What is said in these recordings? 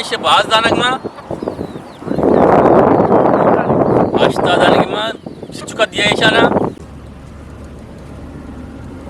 işe bazı danıkma aşta danıkma çiçuka diye işana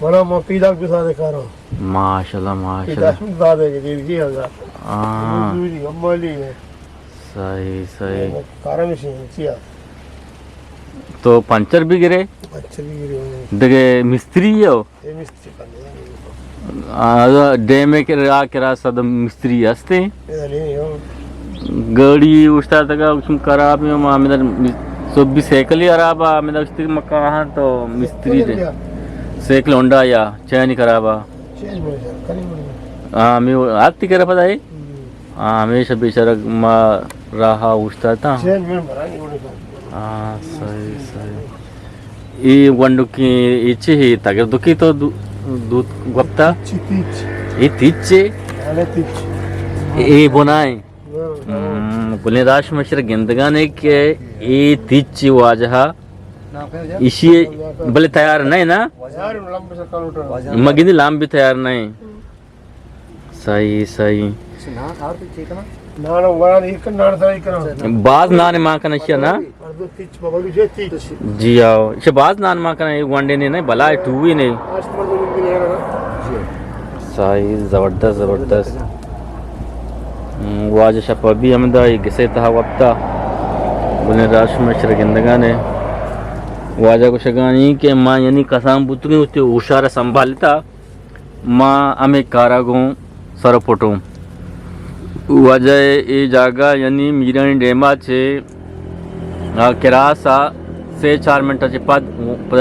Mana mo pidak bir sade karo. माशाल्लाह माशाल्लाह Pidak bir sade ke dedi ya. हाँ Duri amali ne. सही सही Karam işi ya. तो puncture भी गिरे Bachcha bir giriyor. देखे मिस्त्री है वो Temiz çıkan. डे में किरा सद मिस्त्री हस्ते Pedali yo. गाड़ी उस्ता तक उसमें खराब है मां मेरा सब भी साइकिल ही खराब है मेरा उसते मकान तो मिस्त्री दे साइकिल होंडा या चैन ही खराब है Şey mi ya? Kalim mi? हाँ मैं आती करा पता है हाँ हमेशा बेचारा माँ रहा उस्ता था Şey mi bana ni bunu. हाँ सही सही ये वंडू की इच्छे ही तगर दुखी तो दूध गुप्ता Çitiç. ये तीचे Ale tiç. ये बनाए बोले राश मशर गिंदगाने के ये तीची वाजहा इसी भले तैयार नहीं ना Yar lamba sakal utar. मगिनी लाम भी तैयार नहीं सही सही Nana var ilk nana da ilk nana. बाज नान माँ का नशिया ना Arada tiç babalı şey tiç. जी आओ इसे बाज नान माँ का नहीं वनडे ने नहीं भला टू ही नहीं Aç mı mümkün ya? सही जबरदस्त जबरदस्त वाज शपा भी हमदा ये गिसे था वक्ता बोले राश मशर गिंदगाने वाजा को शगानी के माँ यानी कसाम बुतगी उते उशारा संभालता माँ हमें कारागों सरपोटो वाजा ये जागा यानी मीरानी डेमा छे किरास से 4 मिनटाचे पाद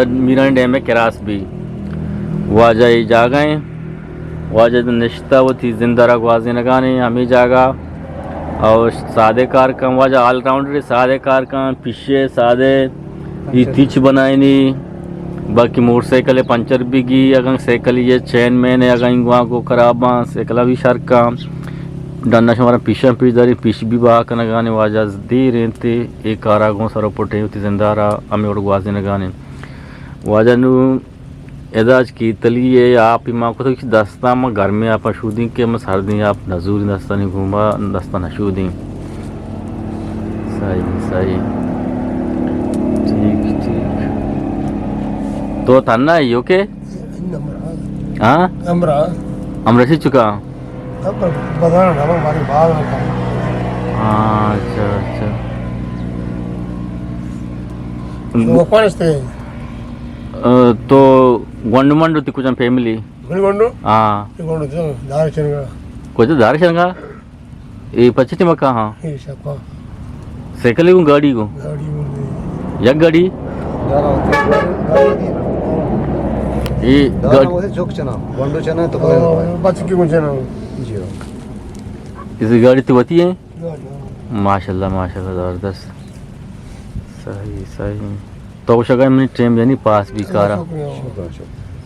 मीरानी डैम में किरास भी वाजा ये जागा है वाजा नश्ता वो थी जिंदा रखवाजी नगाने हमें जागा और सादे कार का वाजा ऑलराउंडर सादे कार का पीछे सादे ये तीच बनाए नहीं बाकी मोटरसाइकिल पंचर भी गी अगर साइकिल ये चैन मैन है अगर वहाँ को खराब साइकिल भी शर का डन्ना हमारा पीछा पीछदारी पीछ भी बहा का नगाने वाजा दे रहते एक कारागों सर पोटे होती जिंदा रहा हमें और वाजी नगाने वाजा नु एदाज की तलिए आप ही माँ को तो दस्ता में घर में आप शूदी के मैं सर्दी आप नजूरी दस्ता नहीं घूमा दस्ता नशूदी सही सही ठीक ठीक तो तन्ना है यो के हाँ Amra. हम रसी चुका Ab badana na hamaरे बाग में था. हाँ अच्छा अच्छा वो कौन है? तो गुंड मंड होती कुछ फैमिली गुंडो. हाँ गुंडो तो दार चंगा. कुछ दारशन का ये पच्चीस मक्का हाँ ये सब साइकिल को गाड़ी को गाड़ी में या गाड़ी ये बच के मुझे ना इस गाड़ी तो होती है गाड़ी. माशाल्लाह माशाल्लाह ज़बरदस्त सही सही तो शगा में ट्रेन यानी पास भी कारा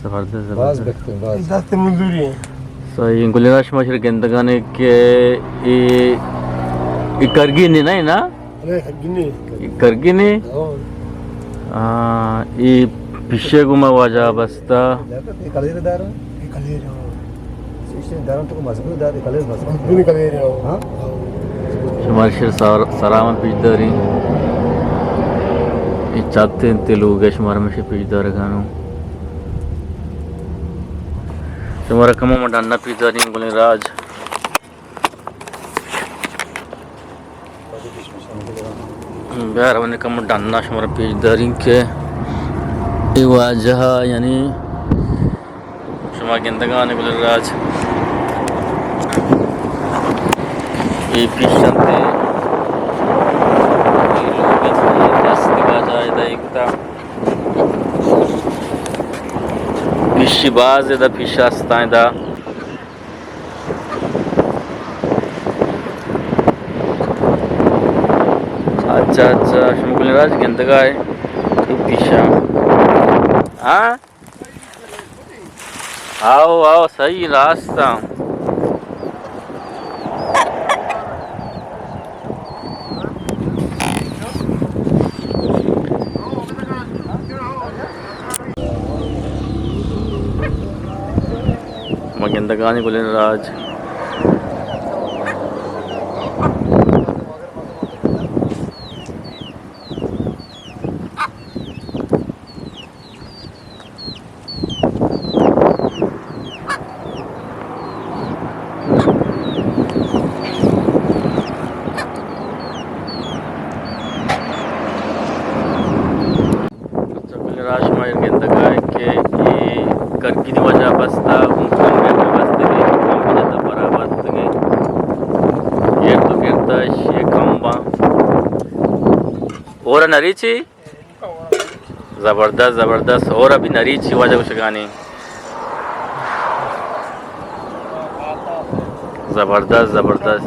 ज़बरदस्त ज़बरदस्त दस्त मंजूरी है. सही गुलराश मशर गेंदगाने के ये करगी नहीं ना ना अरे गिनी. ये करगी नहीं ये पीछे घुमा वाजा बस्ता कलेर गिनी कलेर हां. हमारे शहर सरामा पिचदारी ये चाहते हैं तेलुगु के हमारे में से पिचदार गानों हमारा कम में डालना पिचदारी बोले राज यार हमने कम डालना हमारा पिचदारी के वाजह यानी हमारे गिंदगाने बोले राज ये पिछते पिशबाज दा पिशास्ता दा अच्छा अच्छा शमुकुल राज गिंदगा है पीछा हाँ आओ आओ सही रास्ता मगिंदगानी बोले राज Ora narici? Zabardast, zabardast. Ora bhi narici wajah kushgani. Zabardast, zabardast.